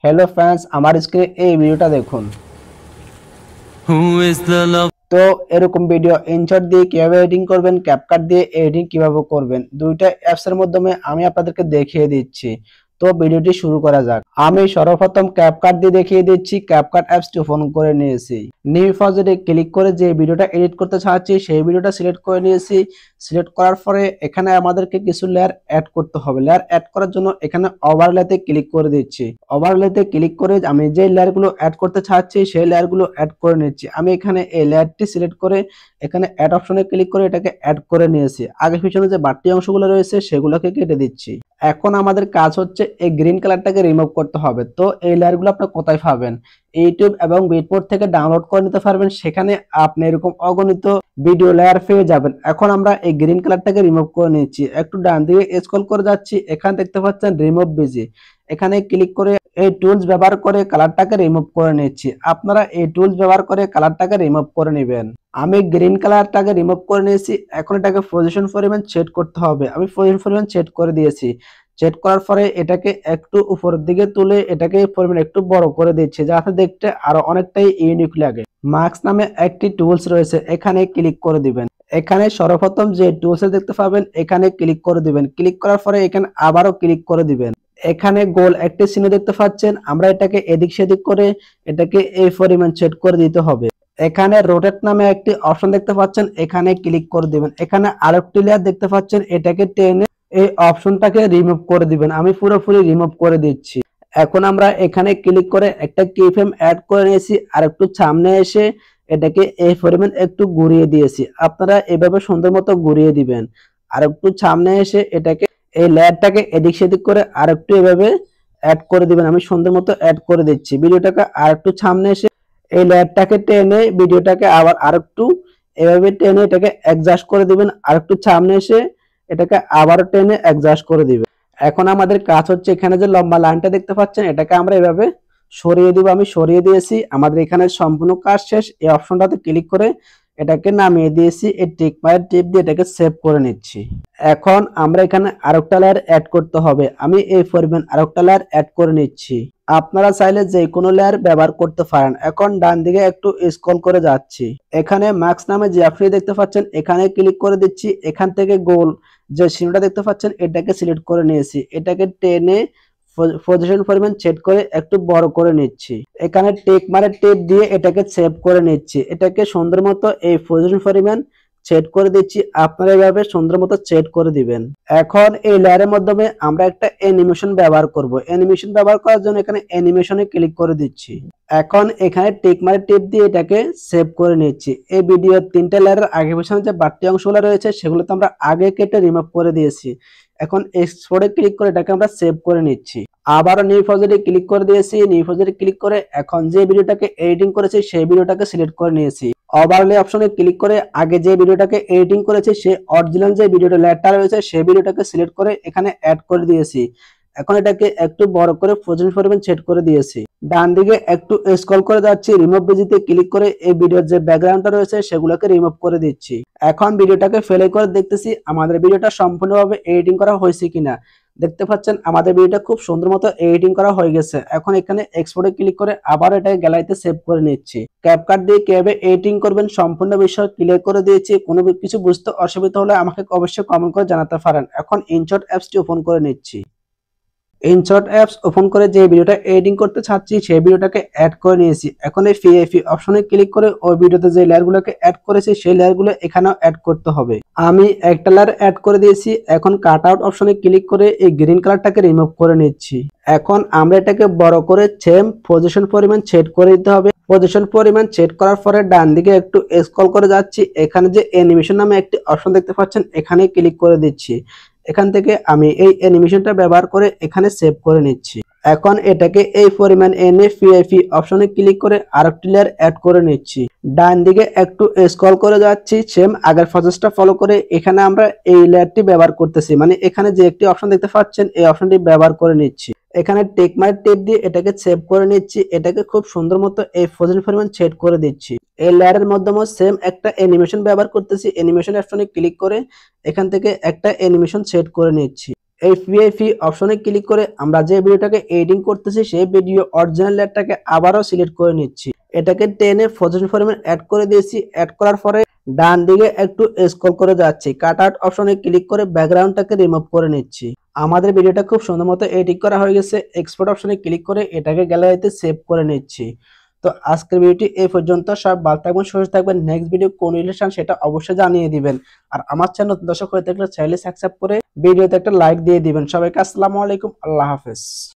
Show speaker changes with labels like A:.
A: Hello friends, আমার স্ক্রিনে এই ভিডিওটা দেখুন। তো এরকম ভিডিও ইনশট দিয়ে কিভাবে এডিটিং করবেন, ক্যাপকাট দিয়ে এডিটিং কিভাবে করবেন, দুইটা অ্যাপস এর মাধ্যমে আমি আপনাদেরকে দেখিয়ে দিচ্ছি। তো ভিডিওটি শুরু করা যাক। আমি সর্বপ্রথম ক্যাপকাট দিয়ে দেখিয়ে দিচ্ছি। ক্যাপকাট অ্যাপসটি ওপেন করে নিয়েছি। নিউ প্রজেক্টে ক্লিক করে যে ভিডিওটা এডিট করতে চাচ্ছি সেই ভিডিওটা সিলেক্ট করে নিয়েছি। সিলেক্ট করার পরে এখানে আমাদেরকে কিছু লেয়ার অ্যাড করতে হবে। লেয়ার অ্যাড করার জন্য এখানে ওভারলেতে ক্লিক করে দিচ্ছি। ওভারলেতে ক্লিক করে আমি যে লেয়ারগুলো অ্যাড করতে চাচ্ছি সেই লেয়ারগুলো অ্যাড করে নিচ্ছি। আমি এখানে এই লেয়ারটি সিলেক্ট করে এখানে অ্যাড অপশনে ক্লিক করে এটাকে অ্যাড করে নিয়েছি। আগে পিছনে যে বাড়তি অংশগুলো রয়েছে সেগুলোকে কেটে দিচ্ছি। এখন আমাদের কাজ হচ্ছে এই গ্রিন কালারটাকে রিমুভ করতে হবে। তো এই লেয়ারগুলো আপনি কোথায় পাবেন? ইউটিউব এবং বিটমোড থেকে ডাউনলোড করে নিতে পারবেন। সেখানে আপনি এরকম অগণিত ভিডিও লেয়ার পেয়ে যাবেন। এখন আমরা এই গ্রিন কালারটাকে রিমুভ করে নিচ্ছি। একটু ডান দিকে স্ক্রল করে যাচ্ছি, এখানে দেখতে পাচ্ছেন রিমুভ বিজি। এখানে ক্লিক করে এই টুলস ব্যবহার করে কালারটাকে রিমুভ করে নিচ্ছি। আপনারা এই টুলস ব্যবহার করে কালারটাকে রিমুভ করে নেবেন। আমি গ্রিন কালারটাকে রিমুভ করে নিয়েছি। এখন এটাকে পজিশন পরিমাণ সেট করতে হবে। আমি পজিশন পরিমাণ সেট করে দিয়েছি। সেট করার পরে এটাকে একটু উপরের দিকে তুলে এটাকে পরিমাণ একটু বড় করে দিচ্ছি, যাতে দেখতে আরো অনেকটাই ইউনিক লাগে। মার্কস নামে একটি টুলস রয়েছে, এখানে ক্লিক করে দিবেন। এখানে সর্বপ্রথম যে টুলস দেখতে পাবেন এখানে ক্লিক করে দিবেন। ক্লিক করার পরে এখানে আবারও ক্লিক করে দিবেন। এখানে গোল একটি চিহ্ন দেখতে পাচ্ছেন, আমরা এটাকে এদিক সেদিক করে এটাকে এই পরিমাণ সেট করে দিতে হবে। এখানে রোটেট নামে একটি অপশন দেখতে পাচ্ছেন, এখানে ক্লিক করে দিবেন। এখানে আরেকটি লেয়ার দেখতে পাচ্ছেন, এটাকে টেনে এই অপশনটাকে রিমুভ করে দিবেন। আমি পুরোপুরি রিমুভ করে দিচ্ছি। এখন আমরা এখানে ক্লিক করে একটা কিফ্রেম অ্যাড করে নিয়েছি। আর একটু সামনে এসে এটাকে এই পরিমাণ একটু ঘুরিয়ে দিয়েছি। আপনারা এভাবে সুন্দর মতো ঘুরিয়ে দিবেন। আর একটু সামনে এসে এটাকে এই লেয়ারটাকে এদিক সেদিক করে আর একটু এভাবে অ্যাড করে দিবেন। আমি সুন্দর মতো অ্যাড করে দিচ্ছি। ভিডিওটাকে আর একটু সামনে এসে এই লেয়ারটাকে টেনে ভিডিওটাকে আবার আরেকটু এভাবে টেনে এটাকে অ্যাডজাস্ট করে দিবেন। আর একটু সামনে এসে এটাকে আবারও টেনে অ্যাডজাস্ট করে দিবেন। এখন আমাদের কাজ হচ্ছে এখানে যে লম্বা লাইনটা দেখতে পাচ্ছেন এটাকে আমরা এভাবে সরিয়ে দিব। আমি সরিয়ে দিয়েছি। আমাদের এখানে সম্পূর্ণ কাজ শেষ। এই অপশনটাতে ক্লিক করে এটাকে নামিয়ে দিয়েছি। এই টিক মার্ক টিপ দিয়ে এটাকে সেভ করে নিচ্ছি। এখন আমরা এখানে আরেকটা লেয়ার অ্যাড করতে হবে। আমি এই পরিমাণ আরেকটা লেয়ার অ্যাড করে নিচ্ছি। আপনারা চাইলে যে কোনো লেয়ার ব্যবহার করতে পারেন। এখন ডান দিকে একটু স্ক্রল করে যাচ্ছি। এখানে মার্কস নামে যে আপনি দেখতে পাচ্ছেন এখানে ক্লিক করে দিচ্ছি। এখান থেকে গোল যে চিহ্নটা দেখতে পাচ্ছেন এটাকে সিলেক্ট করে নিয়েছি। এটাকে টেনে পজিশন পরিমাণ সেট করে একটু বড় করে নিচ্ছি। এখানে টেক মারে টেপ দিয়ে এটাকে সেভ করে নিচ্ছি। এটাকে সুন্দর মতো এই পজিশন পরিমাণ সেট করে দিচ্ছি। আপনারা এইভাবে সুন্দর মতো সেট করে দিবেন। এখন এই লেয়ারের মাধ্যমে আমরা একটা অ্যানিমেশন ব্যবহার করব। অ্যানিমেশন ব্যবহার করার জন্য এখানে অ্যানিমেশনে ক্লিক করে দিচ্ছি। এখন এখানে টিক মারে টিপ দিয়ে এটাকে সেভ করে নিচ্ছি। এই ভিডিওর তিনটা লেয়ারের আগে পিছনে যে বাড়তি অংশগুলো রয়েছে সেগুলো তো আমরা আগে কেটে রিমুভ করে দিয়েছি। এখন এক্সপোর্টে ক্লিক করে এটাকে আমরা সেভ করে নিচ্ছি। আবার নিউ প্রজেক্টে ক্লিক করে দিয়েছি। নিউ প্রজেক্টে ক্লিক করে এখন যে ভিডিওটাকে এডিটিং করেছি সেই ভিডিওটাকে সিলেক্ট করে নিয়েছি। ওভারলে অপশনে ক্লিক করে আগে যে ভিডিওটাকে এডিটিং করেছি সেই অরিজিনাল যে ভিডিওটা লেয়ারটা রয়েছে সেই ভিডিওটাকে সিলেক্ট করে এখানে অ্যাড করে দিয়েছি। এখন এটাকে একটু বড় করে পজিশন পরিমাণ সেট করে দিয়েছি। ডান দিকে একটু স্ক্রল করে যাচ্ছি। রিমুভ বিজিতে ক্লিক করে এই ভিডিওর যে ব্যাকগ্রাউন্ডটা রয়েছে সেগুলোকে রিমুভ করে দিচ্ছি। এখন ভিডিওটাকে প্লে করে দেখতেছি আমাদের ভিডিওটা সম্পূর্ণভাবে এডিটিং করা হয়েছে কিনা। দেখতে পাচ্ছেন আমাদের ভিডিওটা খুব সুন্দর মতো এডিটিং করা হয়ে গেছে। এখন এখানে এক্সপোর্টে ক্লিক করে আবার এটাকে গ্যালারিতে সেভ করে নিচ্ছি। ক্যাপকাট দিয়ে কিভাবে এডিটিং করবেন সম্পূর্ণ বিষয় ক্লিয়ার করে দিয়েছি। কোনো কিছু বুঝতে অসুবিধা হলে আমাকে অবশ্যই কমেন্ট করে জানাতে পারেন। এখন ইনশট অ্যাপসটি ওপেন করে নিচ্ছি। ইনশট অ্যাপস ওপেন করে যে ভিডিওটা এডিটিং করতে চাচ্ছি সেই ভিডিওটাকে অ্যাড করে নিয়েছি। এখন এই পিএফি অপশনে ক্লিক করে ওই ভিডিওতে যে লেয়ারগুলোকে অ্যাড করেছি সেই লেয়ারগুলো এখানেও অ্যাড করতে হবে। আমি একটা লেয়ার অ্যাড করে দিয়েছি। এখন কাট আউট অপশনে ক্লিক করে এই গ্রিন কালারটাকে রিমুভ করে নিচ্ছি। এখন আমরা এটাকে বড় করে সেম পজিশন পরিমাণ সেট করে দিতে হবে। পজিশন পরিমাণ সেট করার পরে ডান দিকে একটু স্ক্রল করে যাচ্ছি। এখানে যে অ্যানিমেশন নামে একটি অপশন দেখতে পাচ্ছেন এখানে ক্লিক করে দিচ্ছি। এখান থেকে আমি এই অ্যানিমেশনটা ব্যবহার করে এখানে সেভ করে নিচ্ছি। এখন এটাকে এই পরিমাণ এনে পিএফি অপশনে ক্লিক করে আরেকটি লেয়ার অ্যাড করে নিচ্ছি। ডান দিকে একটু স্ক্রল করে যাচ্ছি। সেম আগের প্রসেসটা ফলো করে এখানে আমরা এই লেয়ারটি ব্যবহার করতেছি। মানে এখানে যে একটি অপশন দেখতে পাচ্ছেন এই অপশনটি ব্যবহার করে নিচ্ছি। এখানে টেক মার্ক টেপ দিয়ে এটাকে সেভ করে নিচ্ছি। এটাকে খুব সুন্দর মতো এই পজিশন পরিমাণ সেট করে দিচ্ছি। এই লেয়ারের মাধ্যমে সেম একটা অ্যানিমেশন ব্যবহার করতেছি। অ্যানিমেশন অপশনে ক্লিক করে এখান থেকে একটা অ্যানিমেশন সেট করে নিচ্ছি। এই ভিআইপি অপশনে ক্লিক করে আমরা যে ভিডিওটাকে এডিটিং করতেছি সেই ভিডিও অরিজিনাল লেয়ারটাকে আবারও সিলেক্ট করে নিচ্ছি। এটাকে টেনে পজিশন ফরম্যাট অ্যাড করে দিয়েছি। অ্যাড করার পরে ডান দিকে একটু স্ক্রল করে যাচ্ছি, কাট আউট অপশনে ক্লিক করে ব্যাকগ্রাউন্ডটাকে রিমুভ করে নিচ্ছি। আমাদের ভিডিওটা খুব সুন্দর মতো এডিট করা হয়ে গেছে। এক্সপোর্ট অপশনে ক্লিক করে এটাকে গ্যালারিতে সেভ করে নিচ্ছি। তো আজকের ভিডিওটি এই পর্যন্ত। সব ভালো থাকবেন, সুস্থ থাকবেন। নেক্সট ভিডিও কোন রিলেশন সেটা অবশ্যই জানিয়ে দিবেন। আর আমার চ্যানেল নতুন দর্শক হয়ে থাকলে চ্যানেল সাবস্ক্রাইব করে ভিডিওতে একটা লাইক দিয়ে দিবেন। সবাইকে আসসালামু আলাইকুম, আল্লাহ হাফেজ।